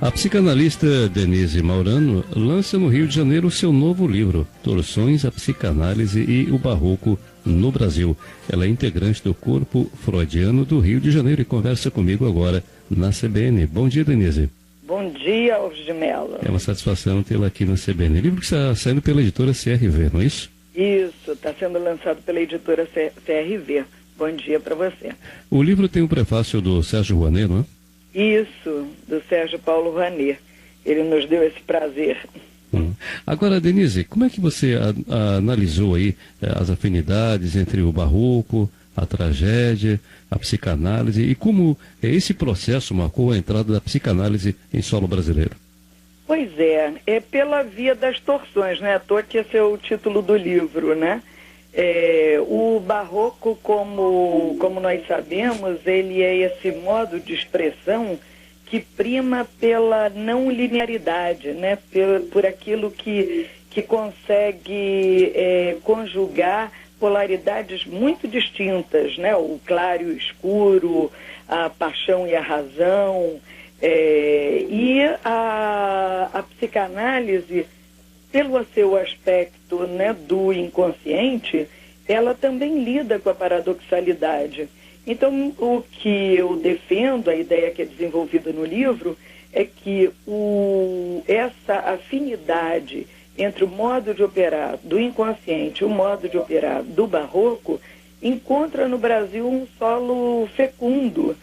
A psicanalista Denise Maurano lança no Rio de Janeiro o seu novo livro, Torções, a Psicanálise e o Barroco no Brasil. Ela é integrante do Corpo Freudiano do Rio de Janeiro e conversa comigo agora na CBN. Bom dia, Denise. Bom dia, Alves de Mello. É uma satisfação tê-la aqui na CBN. O livro que está saindo pela editora CRV, não é isso? Isso, está sendo lançado pela editora CRV. Bom dia para você. O livro tem um prefácio do Sérgio Rouanet, não é? Isso, do Sérgio Paulo Rouanet. Ele nos deu esse prazer. Agora, Denise, como é que você analisou aí as afinidades entre o barroco, a tragédia, a psicanálise e como esse processo marcou a entrada da psicanálise em solo brasileiro? Pois é pela via das torções, né? À toa que esse é o título do livro, né? O barroco, como nós sabemos, ele é esse modo de expressão que prima pela não linearidade, né? Por aquilo que consegue conjugar polaridades muito distintas, né? O claro e o escuro, a paixão e a razão, e a psicanálise, pelo seu aspecto, né, do inconsciente, ela também lida com a paradoxalidade. Então, o que eu defendo, a ideia que é desenvolvida no livro, é que essa afinidade entre o modo de operar do inconsciente e o modo de operar do barroco encontra no Brasil um solo fecundo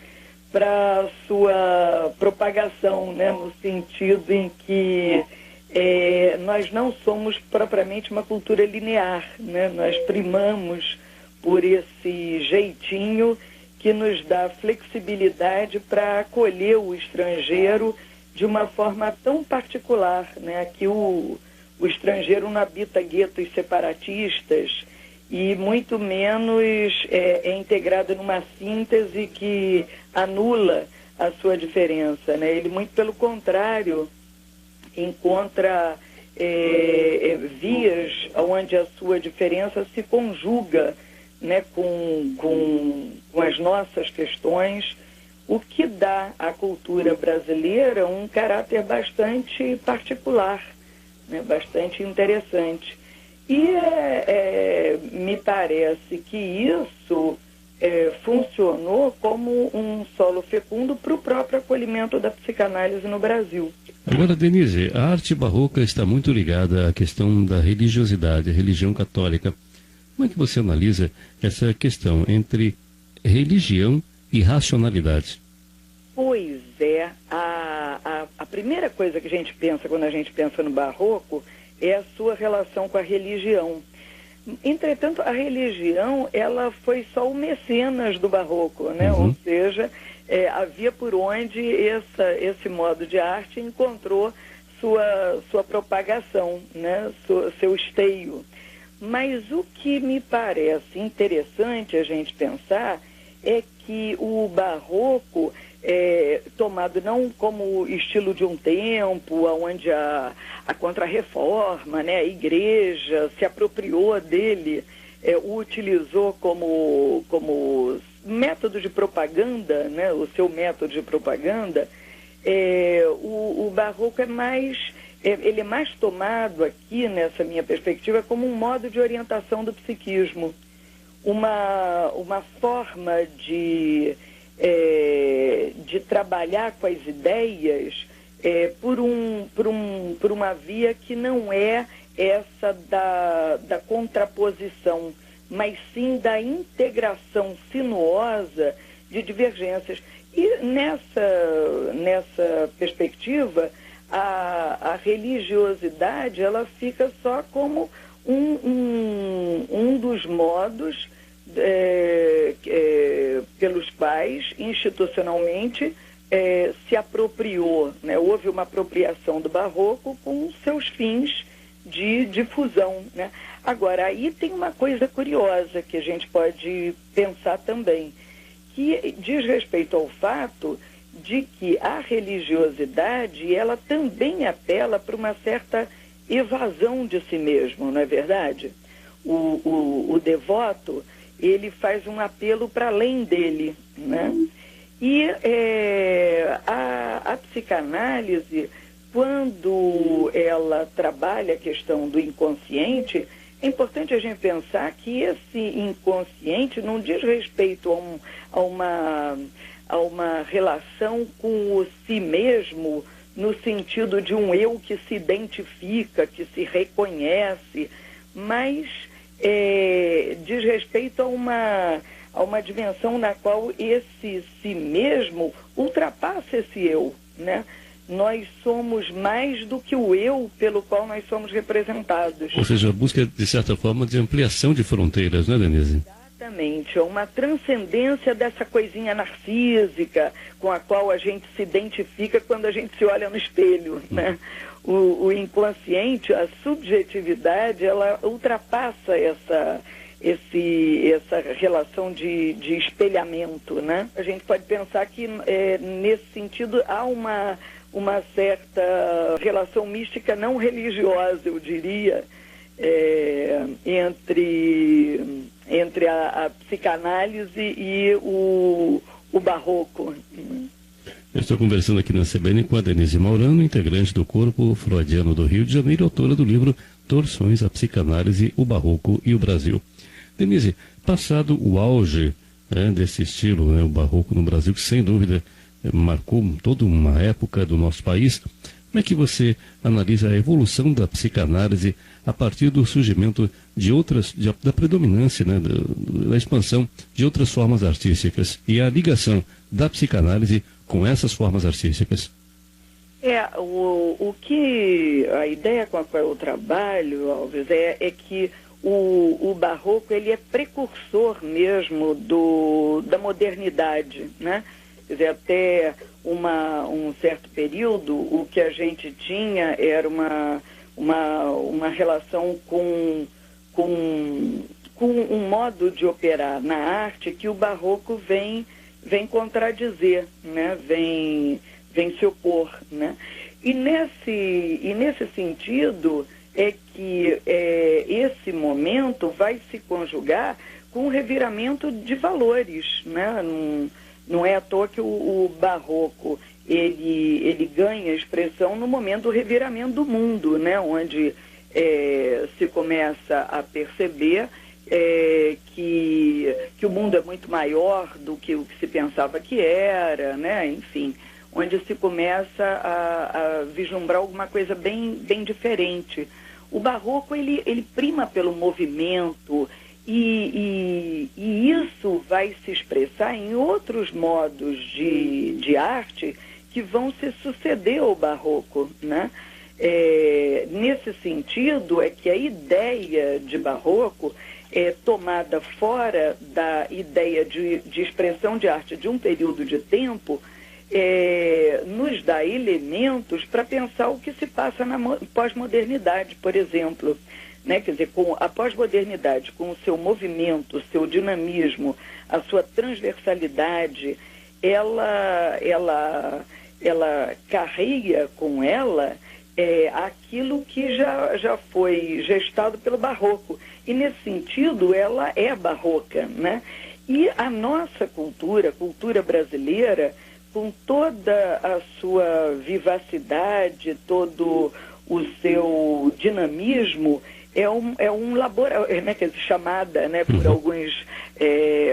para sua propagação, né, no sentido em que nós não somos propriamente uma cultura linear, né? Nós primamos por esse jeitinho que nos dá flexibilidade para acolher o estrangeiro de uma forma tão particular, né? Aqui o estrangeiro não habita guetos separatistas e muito menos é integrado numa síntese que anula a sua diferença, né? Ele, muito pelo contrário, encontra vias onde a sua diferença se conjuga, né, com as nossas questões, o que dá à cultura brasileira um caráter bastante particular, né, bastante interessante. E me parece que isso funcionou como um solo fecundo para o próprio acolhimento da psicanálise no Brasil. Agora, Denise, a arte barroca está muito ligada à questão da religiosidade, a religião católica. Como é que você analisa essa questão entre religião e racionalidade? Pois é, a primeira coisa que a gente pensa quando a gente pensa no barroco é a sua relação com a religião. Entretanto, a religião, ela foi só o mecenas do barroco, né? Ou seja, havia por onde esse modo de arte encontrou sua propagação, né? Seu esteio. Mas o que me parece interessante a gente pensar é que o barroco, tomado não como estilo de um tempo, onde a Contra-Reforma, né, a igreja se apropriou dele, o utilizou como método de propaganda, né, o seu método de propaganda, o barroco ele é mais tomado aqui, nessa minha perspectiva, como um modo de orientação do psiquismo, uma forma de trabalhar com as ideias por uma via que não é essa da contraposição, mas sim da integração sinuosa de divergências. E nessa perspectiva, a religiosidade, ela fica só como um dos modos pelos quais, institucionalmente, se apropriou, né? Houve uma apropriação do barroco com seus fins de difusão, né? Agora, aí tem uma coisa curiosa que a gente pode pensar também, que diz respeito ao fato de que a religiosidade, ela também apela para uma certa evasão de si mesmo, não é verdade? O devoto, ele faz um apelo para além dele, né? E a psicanálise, quando ela trabalha a questão do inconsciente, é importante a gente pensar que esse inconsciente não diz respeito a uma relação com o si mesmo, no sentido de um eu que se identifica, que se reconhece, mas diz respeito a uma dimensão na qual esse si mesmo ultrapassa esse eu, né? Nós somos mais do que o eu pelo qual nós somos representados. Ou seja, a busca, de certa forma, de ampliação de fronteiras, né, Denise? Exatamente, é uma transcendência dessa coisinha narcísica com a qual a gente se identifica quando a gente se olha no espelho, né? O inconsciente, a subjetividade, ela ultrapassa essa relação de espelhamento, né? A gente pode pensar que, nesse sentido, há uma certa relação mística não religiosa, eu diria, entre a psicanálise e o barroco. Eu estou conversando aqui na CBN com a Denise Maurano, integrante do Corpo Freudiano do Rio de Janeiro, autora do livro Torções, a Psicanálise, o Barroco e o Brasil. Denise, passado o auge desse estilo, né, o barroco no Brasil, que sem dúvida marcou toda uma época do nosso país, como é que você analisa a evolução da psicanálise a partir do surgimento de da predominância, né, da expansão de outras formas artísticas e a ligação da psicanálise com essas formas artísticas? A ideia com a qual eu trabalho, Alves, é que o barroco, ele é precursor mesmo da modernidade, né? Quer dizer, até um certo período, o que a gente tinha era uma relação com um modo de operar na arte que o barroco vem contradizer, né? Vem se opor, né? E nesse sentido é que esse momento vai se conjugar com um reviramento de valores, né? Não é à toa que o barroco ele ganha expressão no momento do reviramento do mundo, né? Onde se começa a perceber que o mundo é muito maior do que o que se pensava que era, né? Enfim, onde se começa a vislumbrar alguma coisa bem diferente. O barroco, ele prima pelo movimento e isso vai se expressar em outros modos de arte que vão se suceder ao barroco, né? Nesse sentido é que a ideia de barroco é tomada fora da ideia de expressão de arte de um período de tempo, nos dá elementos para pensar o que se passa na pós-modernidade, por exemplo, né? Quer dizer, com a pós-modernidade, com o seu movimento, o seu dinamismo, a sua transversalidade, ela carrega com ela aquilo que já foi gestado pelo barroco. E, nesse sentido, ela é barroca, né? E a nossa cultura, a cultura brasileira, com toda a sua vivacidade, todo o seu dinamismo, é um laboratório, né, que é chamada, né, por alguns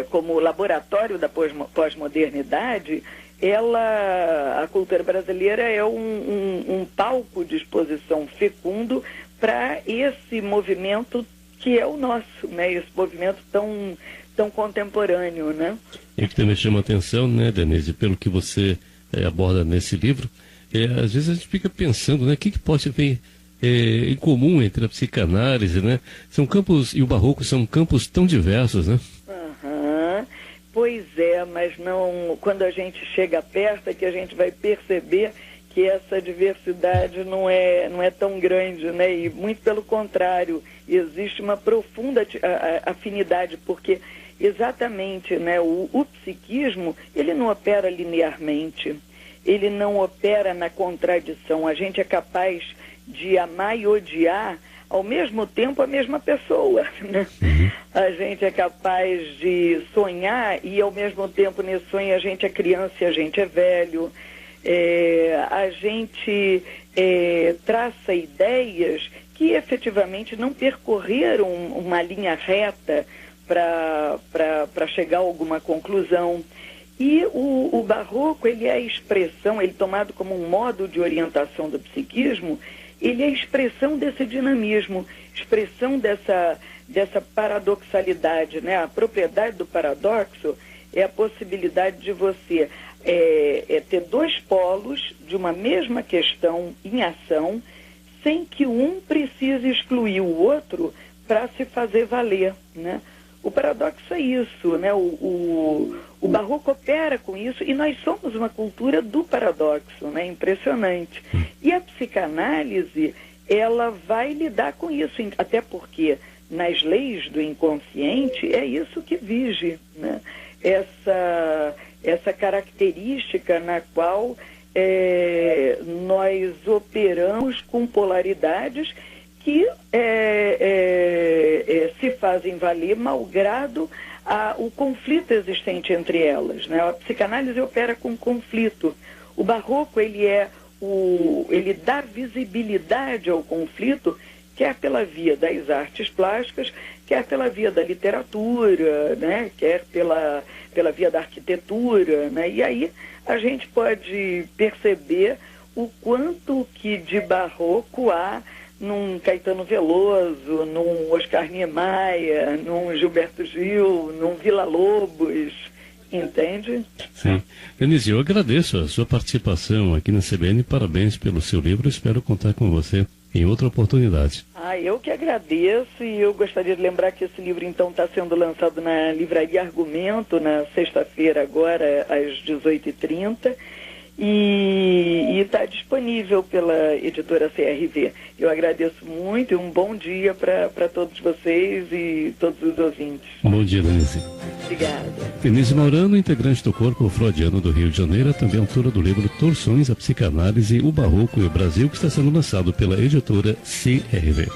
como laboratório da pós-modernidade. A cultura brasileira é um palco de exposição fecundo para esse movimento que é o nosso, né, esse movimento tão contemporâneo, né? E que também chama atenção, né, Denise, pelo que você aborda nesse livro, às vezes a gente fica pensando, né, o que pode haver em comum entre a psicanálise, né? São campos, e o barroco são campos tão diversos, né? Pois é, mas não, quando a gente chega perto é que a gente vai perceber que essa diversidade não é tão grande, né? E muito pelo contrário, existe uma profunda afinidade, porque exatamente, né, o psiquismo, ele não opera linearmente, ele não opera na contradição. A gente é capaz de amar e odiar ao mesmo tempo a mesma pessoa, né? A gente é capaz de sonhar e ao mesmo tempo nesse sonho a gente é criança e a gente é velho. A gente traça ideias que efetivamente não percorreram uma linha reta para chegar a alguma conclusão. E o barroco, ele é a expressão, ele tomado como um modo de orientação do psiquismo, ele é a expressão desse dinamismo, expressão dessa paradoxalidade, né? A propriedade do paradoxo é a possibilidade de você ter dois polos de uma mesma questão em ação, sem que um precise excluir o outro para se fazer valer, né? O paradoxo é isso, né? O barroco opera com isso e nós somos uma cultura do paradoxo, né? Impressionante. E a psicanálise, ela vai lidar com isso, até porque nas leis do inconsciente é isso que vige, né? Essa característica na qual nós operamos com polaridades que se fazem valer malgrado o conflito existente entre elas, né? A psicanálise opera com conflito. O barroco, ele dá visibilidade ao conflito, quer pela via das artes plásticas, quer pela via da literatura, né? Quer pela via da arquitetura, né? E aí a gente pode perceber o quanto que de barroco há num Caetano Veloso, num Oscar Niemeyer, num Gilberto Gil, num Villa-Lobos, entende? Sim. Denise, eu agradeço a sua participação aqui na CBN, parabéns pelo seu livro, espero contar com você em outra oportunidade. Eu que agradeço, e eu gostaria de lembrar que esse livro então está sendo lançado na Livraria Argumento, na sexta-feira agora, às 18h30, e está disponível pela editora CRV. Eu agradeço muito e um bom dia para todos vocês e todos os ouvintes. Bom dia, Denise. Obrigada. Denise Maurano, integrante do Corpo Freudiano do Rio de Janeiro, também autora do livro Torções, a Psicanálise, o Barroco e o Brasil, que está sendo lançado pela editora CRV.